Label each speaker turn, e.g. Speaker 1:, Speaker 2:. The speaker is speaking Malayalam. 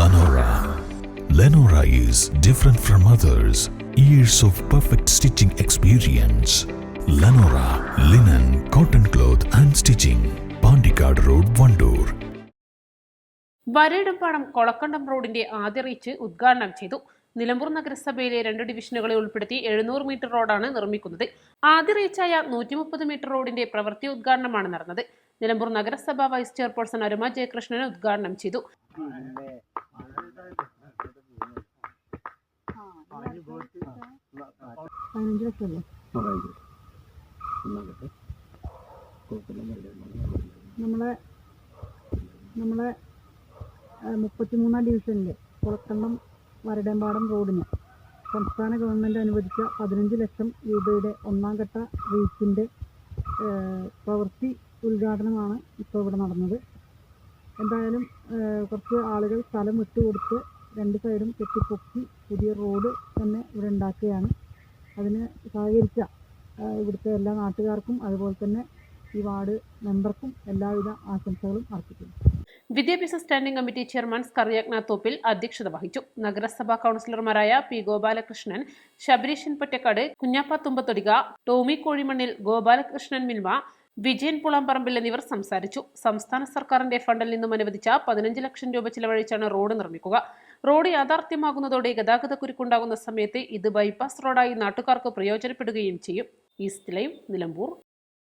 Speaker 1: Lenora. Lenora is different from others. Years of perfect stitching experience. Lenora linen, cotton cloth and stitching. Pandikad Road, Vandoor.
Speaker 2: വരയിടംപാടം കൊളക്കണ്ടം റോഡിന്റെ ആദ്യ റീച്ച് ഉദ്ഘാടനം ചെയ്തു. നിലമ്പൂർ നഗരസഭയിലെ 2 ഡിവിഷനുകളെ ഉൾപ്പെടുത്തി 700 മീറ്റർ റോഡാണ് നിർമ്മിക്കുന്നത്. ആദ്യ റീച്ചായ 130 മീറ്റർ റോഡിന്റെ പ്രവൃത്തി ഉദ്ഘാടനമാണ് നടന്നത്. നിലമ്പൂർ നഗരസഭ വൈസ് ചെയർപേഴ്സൺ അരുമ ജയകൃഷ്ണൻ ഉദ്ഘാടനം ചെയ്തു.
Speaker 3: നമ്മളെ 33 ഡിവിഷനിലെ കൊളക്കണ്ടം വരടമ്പാടം റോഡിന് സംസ്ഥാന ഗവൺമെൻറ് അനുവദിച്ച 15 ലക്ഷം രൂപയുടെ ഒന്നാം ഘട്ട റീച്ചിൻ്റെ പ്രവൃത്തി ഉദ്ഘാടനമാണ് ഇപ്പോൾ ഇവിടെ നടന്നത്. എന്തായാലും കുറച്ച് ആളുകൾ സ്ഥലം വിട്ടുകൊടുത്ത് 2 സൈഡും കെട്ടിപ്പൊക്കി പുതിയ റോഡ് തന്നെ ഇവിടെ ഉണ്ടാക്കുകയാണ്. അതിന് സഹകരിച്ച ഇവിടുത്തെ എല്ലാ നാട്ടുകാർക്കും അതുപോലെ തന്നെ ഈ വാർഡ് മെമ്പർക്കും എല്ലാവിധ ആശംസകളും അർപ്പിക്കുന്നു.
Speaker 2: വിദ്യാഭ്യാസ സ്റ്റാൻഡിംഗ് കമ്മിറ്റി ചെയർമാൻ സ്കറിയഗ്ന തോപ്പിൽ അധ്യക്ഷത വഹിച്ചു. നഗരസഭാ കൗൺസിലർമാരായ പി ഗോപാലകൃഷ്ണൻ, ശബരീഷൻ പൊറ്റക്കാട്, കുഞ്ഞാപ്പ തുമ്പത്തൊടിക, ടോമി കോഴിമണ്ണിൽ, ഗോപാലകൃഷ്ണൻ മിൽമ, വിജയൻ പുളാമ്പറമ്പിൽ എന്നിവർ സംസാരിച്ചു. സംസ്ഥാന സർക്കാരിന്റെ ഫണ്ടിൽ നിന്നും അനുവദിച്ച 15 ലക്ഷം രൂപ ചിലവഴിച്ചാണ് റോഡ് നിർമ്മിക്കുക. റോഡ് യാഥാർത്ഥ്യമാകുന്നതോടെ ഗതാഗതക്കുരുക്കുണ്ടാകുന്ന സമയത്ത് ഇത് ബൈപ്പാസ് റോഡായി നാട്ടുകാർക്ക് പ്രയോജനപ്പെടുകയും ചെയ്യും. East live, Nilambur.